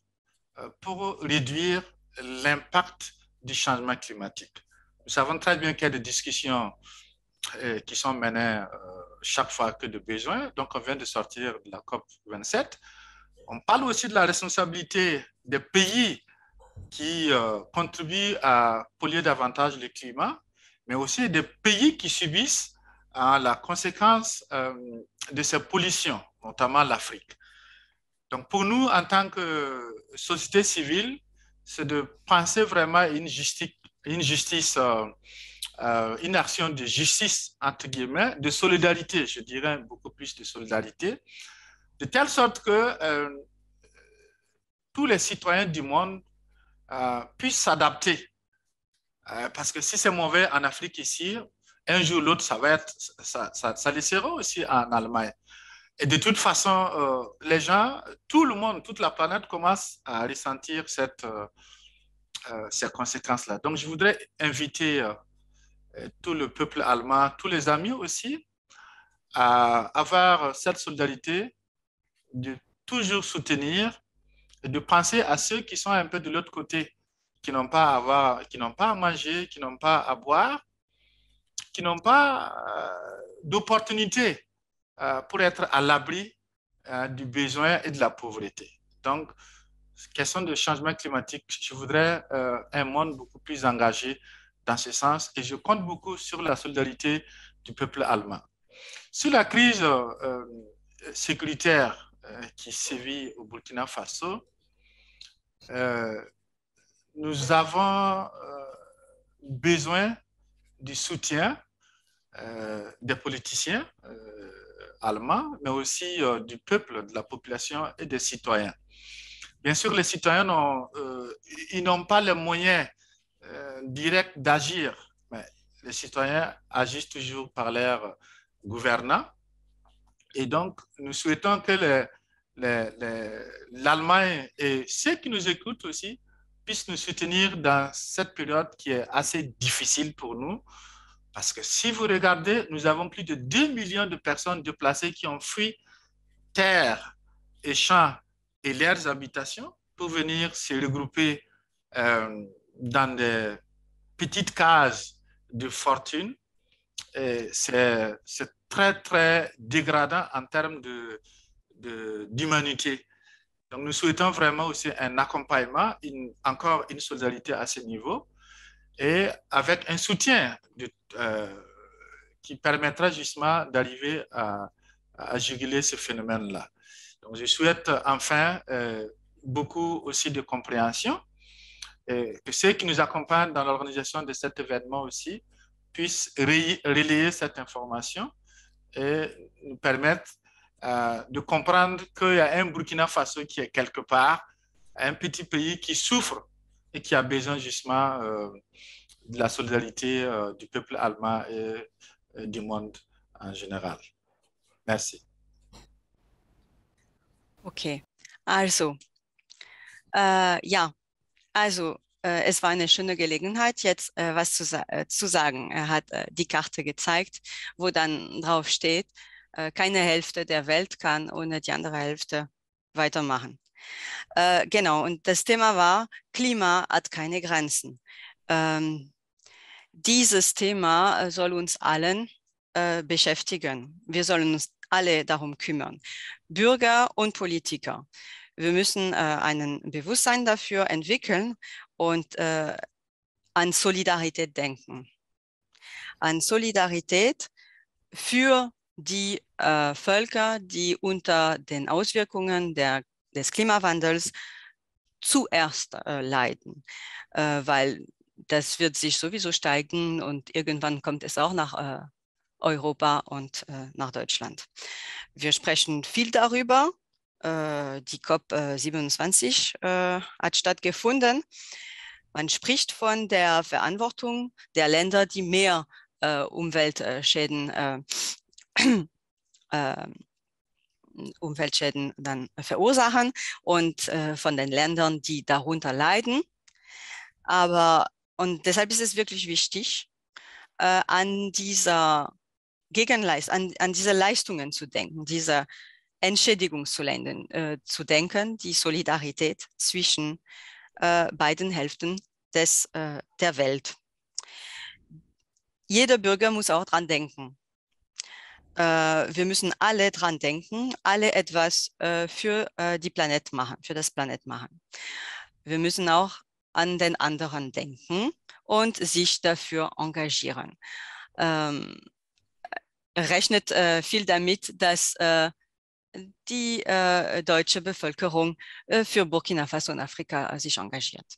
pour réduire l'impact du changement climatique. Nous savons très bien qu'il y a des discussions qui sont menées chaque fois que de besoin. Donc, on vient de sortir de la COP27. On parle aussi de la responsabilité des pays qui contribuent à polluer davantage le climat, mais aussi des pays qui subissent la conséquence de ces pollutions, notamment l'Afrique. Donc, pour nous, en tant que société civile, c'est de penser vraiment à une action de justice, entre guillemets, de solidarité, je dirais beaucoup plus de solidarité, de telle sorte que tous les citoyens du monde puissent s'adapter. Parce que si c'est mauvais en Afrique ici, un jour ou l'autre, ça le sera aussi en Allemagne. Et de toute façon, les gens, tout le monde, toute la planète commence à ressentir ces conséquences-là. Donc, je voudrais inviter tout le peuple allemand, tous les amis aussi, à avoir cette solidarité, de toujours soutenir et de penser à ceux qui sont un peu de l'autre côté, qui n'ont pas à manger, qui n'ont pas à boire, qui n'ont pas d'opportunité pour être à l'abri du besoin et de la pauvreté. Donc, question de changement climatique, je voudrais un monde beaucoup plus engagé dans ce sens et je compte beaucoup sur la solidarité du peuple allemand. Sur la crise sécuritaire qui sévit au Burkina Faso, nous avons besoin du soutien des politiciens allemands, mais aussi du peuple, de la population et des citoyens. Bien sûr, les citoyens n'ont pas les moyens directs d'agir, mais les citoyens agissent toujours par leurs gouvernants. Et donc, nous souhaitons que l'Allemagne et ceux qui nous écoutent aussi puissent nous soutenir dans cette période qui est assez difficile pour nous. Parce que si vous regardez, nous avons plus de 2 millions de personnes déplacées qui ont fui terres et champs et leurs habitations pour venir se regrouper dans des petites cases de fortune. C'est très, très dégradant en termes d'humanité. Donc, nous souhaitons vraiment aussi un accompagnement, encore une solidarité à ce niveau, et avec un soutien qui permettra justement d'arriver à juguler ce phénomène-là. Donc, je souhaite enfin beaucoup aussi de compréhension et que ceux qui nous accompagnent dans l'organisation de cet événement aussi puissent relayer cette information et nous permettre de comprendre qu'il y a un Burkina Faso qui est quelque part, un petit pays qui souffre et qui a besoin justement de la solidarité du peuple allemand et du monde en général. Merci. Okay, also, ja, also es war eine schöne Gelegenheit, jetzt was zu sagen. Er hat die Karte gezeigt, wo dann drauf steht, keine Hälfte der Welt kann ohne die andere Hälfte weitermachen. Genau, und das Thema war, Klima hat keine Grenzen. Dieses Thema soll uns allen beschäftigen. Wir sollen uns alle darum kümmern, Bürger und Politiker. Wir müssen ein Bewusstsein dafür entwickeln und an Solidarität denken. An Solidarität für die Völker, die unter den Auswirkungen des Klimawandels zuerst leiden, weil das wird sich sowieso steigen und irgendwann kommt es auch nach Europa und nach Deutschland. Wir sprechen viel darüber. Die COP27 hat stattgefunden. Man spricht von der Verantwortung der Länder, die mehr Umweltschäden dann verursachen und von den Ländern, die darunter leiden. Und deshalb ist es wirklich wichtig, an diese Leistungen zu denken, diese Entschädigung zu denken, die Solidarität zwischen beiden Hälften der Welt. Jeder Bürger muss auch dran denken. Wir müssen alle dran denken, alle etwas für das Planet machen. Wir müssen auch an den anderen denken und sich dafür engagieren. Rechnet viel damit, dass die deutsche Bevölkerung für Burkina Faso und Afrika sich engagiert.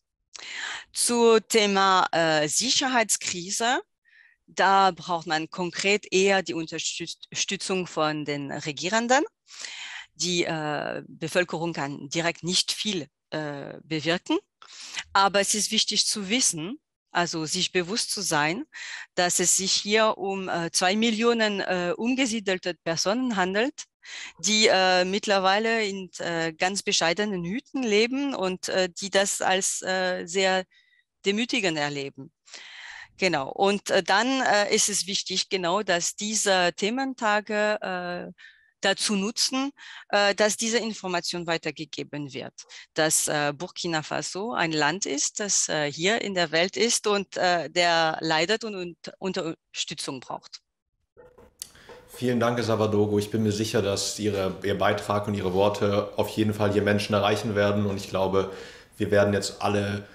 Zu Thema Sicherheitskrise, da braucht man konkret eher die Unterstützung von den Regierenden. Die Bevölkerung kann direkt nicht viel bewirken, aber es ist wichtig zu wissen, also sich bewusst zu sein, dass es sich hier um 2 Millionen umgesiedelte Personen handelt, die mittlerweile in ganz bescheidenen Hütten leben und die das als sehr demütigend erleben. Genau, und dann ist es wichtig, genau, dass diese Thementage dazu nutzen, dass diese Information weitergegeben wird, dass Burkina Faso ein Land ist, das hier in der Welt ist und der leidet und Unterstützung braucht. Vielen Dank, Savadogo. Ich bin mir sicher, dass Ihr Beitrag und Ihre Worte auf jeden Fall hier Menschen erreichen werden und ich glaube, wir werden jetzt alle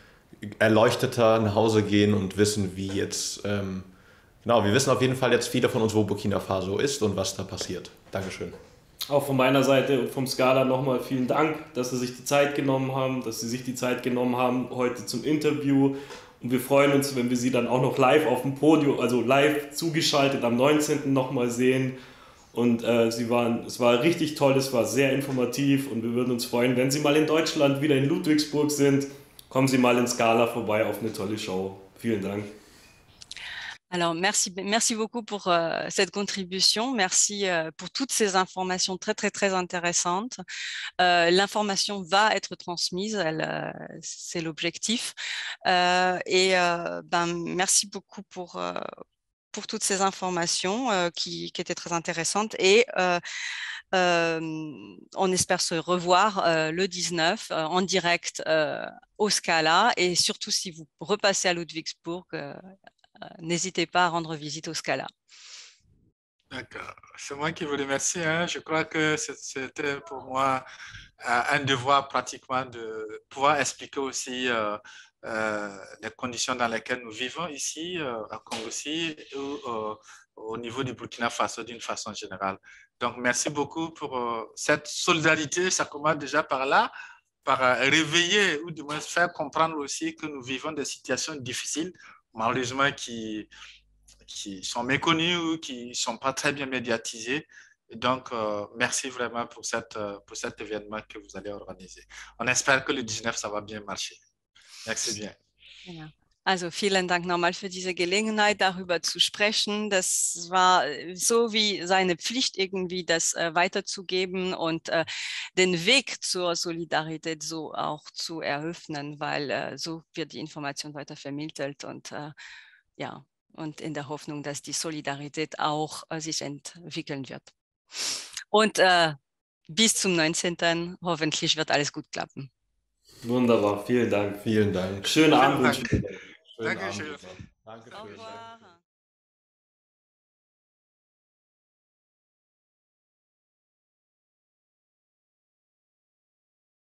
erleuchteter nach Hause gehen und wissen, wie jetzt, genau, wir wissen auf jeden Fall jetzt viele von uns, wo Burkina Faso ist und was da passiert. Dankeschön. Auch von meiner Seite und vom Scala nochmal vielen Dank, dass Sie sich die Zeit genommen haben, heute zum Interview. Und wir freuen uns, wenn wir Sie dann auch noch live auf dem Podium, also live zugeschaltet am 19. nochmal sehen. Und es war richtig toll, es war sehr informativ und wir würden uns freuen, wenn Sie mal in Deutschland wieder in Ludwigsburg sind, kommen Sie mal in Scala vorbei auf eine tolle Show. Vielen Dank. Alors, merci beaucoup pour cette contribution. Merci pour toutes ces informations très, très, très intéressantes. L'information va être transmise, c'est l'objectif. Merci beaucoup pour pour toutes ces informations qui étaient très intéressantes et on espère se revoir le 19 en direct au Scala et surtout si vous repassez à Ludwigsburg, n'hésitez pas à rendre visite au Scala. D'accord, c'est moi qui vous remercie. Hein. Je crois que c'était pour moi un devoir pratiquement de pouvoir expliquer aussi les conditions dans lesquelles nous vivons ici à Congo-Ci ou au niveau du Burkina Faso d'une façon générale. Donc, merci beaucoup pour cette solidarité. Ça commence déjà par là, par réveiller ou du moins faire comprendre aussi que nous vivons des situations difficiles, malheureusement qui sont méconnus ou qui ne sont pas très bien médiatisés. Et donc, merci vraiment pour cet événement que vous allez organiser. On espère que le 19, ça va bien marcher. Merci bien. Ja. Also vielen Dank nochmal für diese Gelegenheit, darüber zu sprechen. Das war so wie seine Pflicht irgendwie, das weiterzugeben und den Weg zur Solidarität so auch zu eröffnen, weil so wird die Information weiter vermittelt und ja, und in der Hoffnung, dass die Solidarität auch sich entwickeln wird. Und bis zum 19. hoffentlich wird alles gut klappen. Wunderbar, vielen Dank. Vielen Dank. Schönen Abend. Danke. Schönen Abend. Dankeschön. Danke Au schön. revoir.